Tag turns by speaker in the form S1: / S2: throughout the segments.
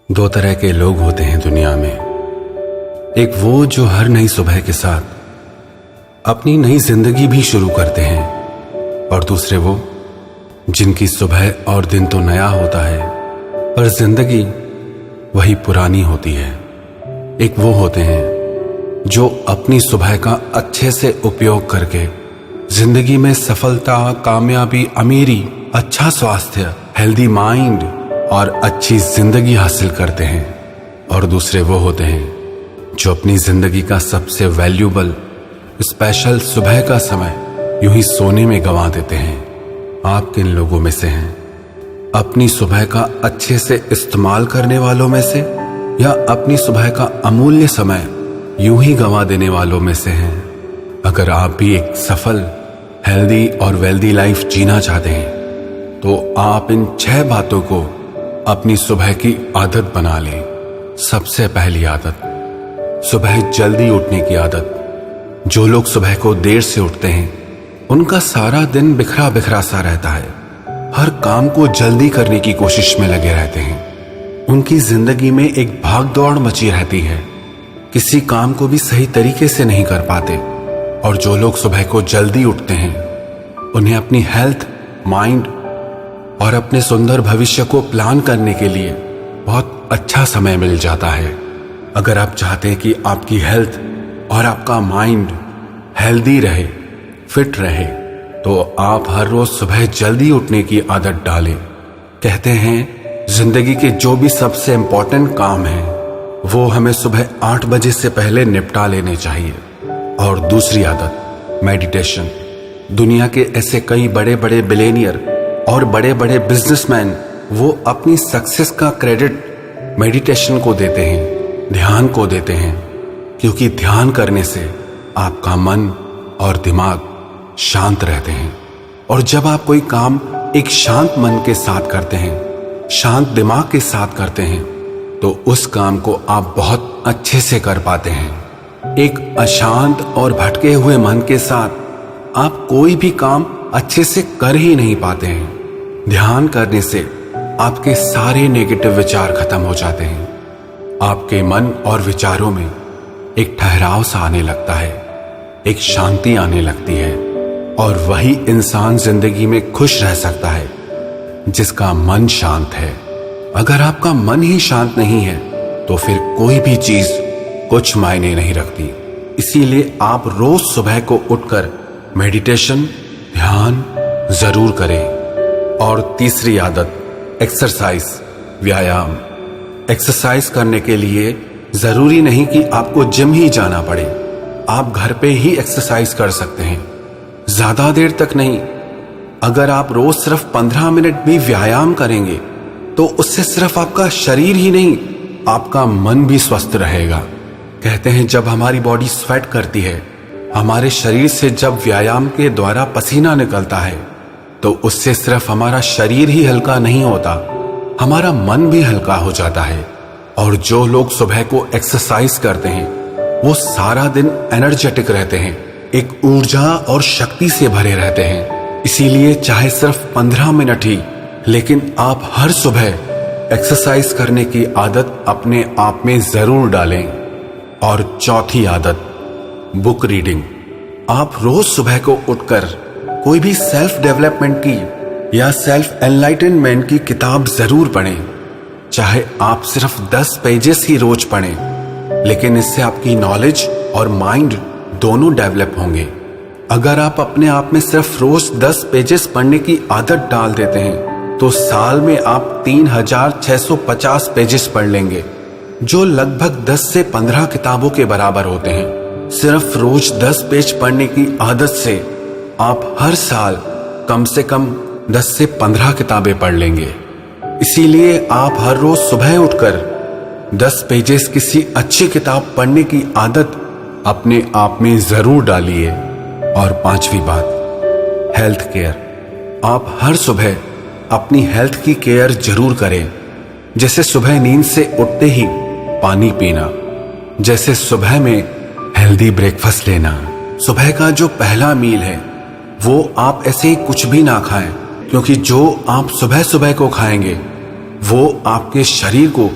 S1: दो तरह के लोग होते हैं दुनिया में। एक वो जो हर नई सुबह के साथ अपनी नई जिंदगी भी शुरू करते हैं, और दूसरे वो जिनकी सुबह और दिन तो नया होता है पर जिंदगी वही पुरानी होती है। एक वो होते हैं जो अपनी सुबह का अच्छे से उपयोग करके जिंदगी में सफलता, कामयाबी, अमीरी, अच्छा स्वास्थ्य, हेल्दी माइंड और अच्छी जिंदगी हासिल करते हैं। और दूसरे वो होते हैं जो अपनी जिंदगी का सबसे वैल्यूबल स्पेशल सुबह का समय यूं ही सोने में गंवा देते हैं। आप किन लोगों में से हैं? अपनी सुबह का अच्छे से इस्तेमाल करने वालों में से, या अपनी सुबह का अमूल्य समय यूं ही गंवा देने वालों में से हैं? अगर आप भी एक सफल, हेल्दी और वेल्दी लाइफ जीना चाहते हैं तो आप इन 6 बातों को अपनी सुबह की आदत बना लें। सबसे पहली आदत, सुबह जल्दी उठने की आदत। जो लोग सुबह को देर से उठते हैं उनका सारा दिन बिखरा बिखरा सा रहता है। हर काम को जल्दी करने की कोशिश में लगे रहते हैं। उनकी जिंदगी में एक भाग दौड़ मची रहती है, किसी काम को भी सही तरीके से नहीं कर पाते। और जो लोग सुबह को जल्दी उठते हैं उन्हें अपनी हेल्थ, माइंड और अपने सुंदर भविष्य को प्लान करने के लिए बहुत अच्छा समय मिल जाता है। अगर आप चाहते हैं कि आपकी हेल्थ और आपका माइंड हेल्दी रहे, फिट रहे, तो आप हर रोज सुबह जल्दी उठने की आदत डालें। कहते हैं जिंदगी के जो भी सबसे इंपॉर्टेंट काम हैं वो हमें सुबह 8 बजे से पहले निपटा लेने चाहिए। और दूसरी आदत, मेडिटेशन। दुनिया के ऐसे कई बड़े बड़े बिलियनियर और बड़े बड़े बिजनेसमैन वो अपनी सक्सेस का क्रेडिट मेडिटेशन को देते हैं, ध्यान को देते हैं। क्योंकि ध्यान करने से आपका मन और दिमाग शांत रहते हैं। और जब आप कोई काम एक शांत मन के साथ करते हैं, शांत दिमाग के साथ करते हैं, तो उस काम को आप बहुत अच्छे से कर पाते हैं। एक अशांत और भटके हुए मन के साथ आप कोई भी काम अच्छे से कर ही नहीं पाते हैं। ध्यान करने से आपके सारे नेगेटिव विचार खत्म हो जाते हैं। आपके मन और विचारों में एक ठहराव सा आने लगता है, एक शांति आने लगती है। और वही इंसान जिंदगी में खुश रह सकता है जिसका मन शांत है। अगर आपका मन ही शांत नहीं है तो फिर कोई भी चीज कुछ मायने नहीं रखती। इसीलिए आप रोज सुबह को उठकर मेडिटेशन, ध्यान जरूर करें। और तीसरी आदत, एक्सरसाइज, व्यायाम। एक्सरसाइज करने के लिए जरूरी नहीं कि आपको जिम ही जाना पड़े। आप घर पे ही एक्सरसाइज कर सकते हैं, ज्यादा देर तक नहीं। अगर आप रोज सिर्फ 15 मिनट भी व्यायाम करेंगे तो उससे सिर्फ आपका शरीर ही नहीं, आपका मन भी स्वस्थ रहेगा। कहते हैं जब हमारी बॉडी स्वेट करती है, हमारे शरीर से जब व्यायाम के द्वारा पसीना निकलता है, तो उससे सिर्फ हमारा शरीर ही हल्का नहीं होता, हमारा मन भी हल्का हो जाता है। और जो लोग सुबह को एक्सरसाइज करते हैं वो सारा दिन एनर्जेटिक रहते हैं, एक ऊर्जा और शक्ति से भरे रहते हैं। इसीलिए चाहे सिर्फ 15 मिनट ही, लेकिन आप हर सुबह एक्सरसाइज करने की आदत अपने आप में जरूर डालें। और चौथी आदत, बुक रीडिंग। आप रोज सुबह को उठकर कोई भी सेल्फ डेवलपमेंट की या सेल्फ एनलाइटनमेंट की किताब जरूर पढ़ें। चाहे आप सिर्फ 10 पेजेस ही रोज पढ़ें, लेकिन इससे आपकी नॉलेज और माइंड दोनों डेवलप होंगे। अगर आप अपने आप में सिर्फ रोज 10 पेजेस पढ़ने की आदत डाल देते हैं तो साल में आप 3650 पेजेस पढ़ लेंगे, जो लगभग 10 से 15 किताबों के बराबर होते हैं। सिर्फ रोज 10 पेज पढ़ने की आदत से आप हर साल कम से कम 10 से 15 किताबें पढ़ लेंगे। इसीलिए आप हर रोज सुबह उठकर 10 पेजेस किसी अच्छी किताब पढ़ने की आदत अपने आप में जरूर डालिए। और 5वीं बात, हेल्थ केयर। आप हर सुबह अपनी हेल्थ की केयर जरूर करें। जैसे सुबह नींद से उठते ही पानी पीना, जैसे सुबह में हेल्दी ब्रेकफास्ट लेना। सुबह का जो पहला मील है वो आप ऐसे ही कुछ भी ना खाएं, क्योंकि जो आप सुबह सुबह को खाएंगे वो आपके शरीर को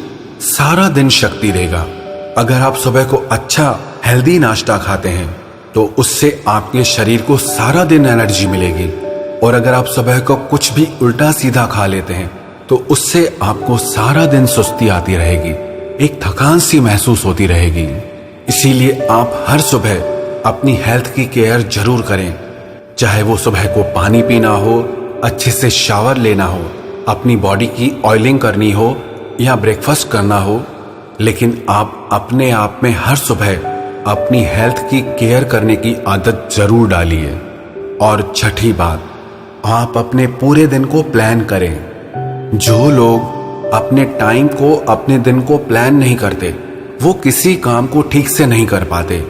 S1: सारा दिन शक्ति देगा। अगर आप सुबह को अच्छा हेल्दी नाश्ता खाते हैं तो उससे आपके शरीर को सारा दिन एनर्जी मिलेगी, और अगर आप सुबह को कुछ भी उल्टा सीधा खा लेते हैं तो उससे आपको सारा दिन सुस्ती आती रहेगी, एक थकान सी महसूस होती रहेगी। इसीलिए आप हर सुबह अपनी हेल्थ की केयर जरूर करें, चाहे वो सुबह को पानी पीना हो, अच्छे से शावर लेना हो, अपनी बॉडी की ऑयलिंग करनी हो या ब्रेकफास्ट करना हो, लेकिन आप अपने आप में हर सुबह अपनी हेल्थ की केयर करने की आदत जरूर डालिए। और छठी बात, आप अपने पूरे दिन को प्लान करें। जो लोग अपने टाइम को, अपने दिन को प्लान नहीं करते, वो किसी काम को ठीक से नहीं कर पाते।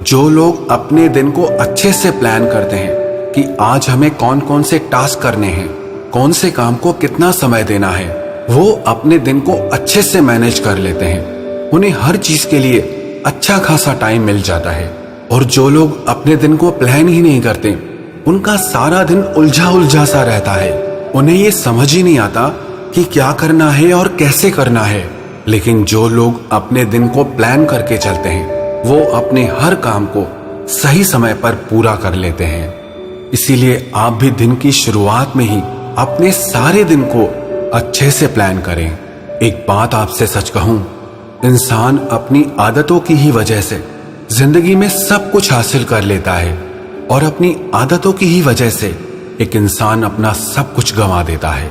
S1: जो लोग अपने दिन को अच्छे से प्लान करते हैं कि आज हमें कौन कौन से टास्क करने हैं, कौन से काम को कितना समय देना है, वो अपने दिन को अच्छे से मैनेज कर लेते हैं। उन्हें हर चीज के लिए अच्छा खासा टाइम मिल जाता है। और जो लोग अपने दिन को प्लान ही नहीं करते, उनका सारा दिन उलझा उलझा सा रहता है। उन्हें ये समझ ही नहीं आता कि क्या करना है और कैसे करना है। लेकिन जो लोग अपने दिन को प्लान करके चलते हैं, वो अपने हर काम को सही समय पर पूरा कर लेते हैं। इसीलिए आप भी दिन की शुरुआत में ही अपने सारे दिन को अच्छे से प्लान करें। एक बात आपसे सच कहूं, इंसान अपनी आदतों की ही वजह से जिंदगी में सब कुछ हासिल कर लेता है, और अपनी आदतों की ही वजह से एक इंसान अपना सब कुछ गंवा देता है।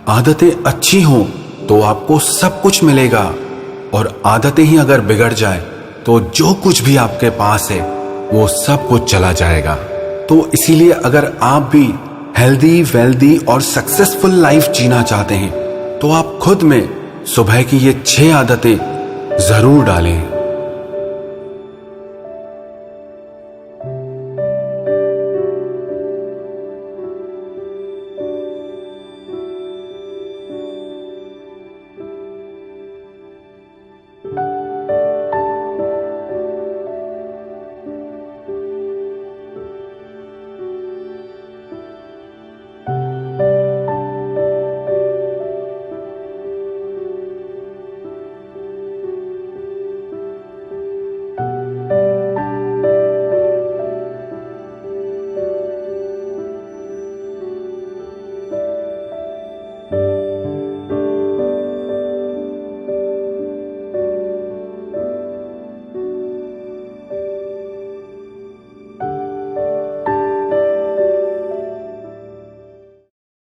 S1: आदतें अच्छी हों तो आपको सब कुछ मिलेगा, और आदतें ही अगर बिगड़ जाए तो जो कुछ भी आपके पास है वो सब कुछ चला जाएगा। तो इसीलिए अगर आप भी हेल्दी, वेल्दी और सक्सेसफुल लाइफ जीना चाहते हैं तो आप खुद में सुबह की ये 6 आदतें जरूर डालें।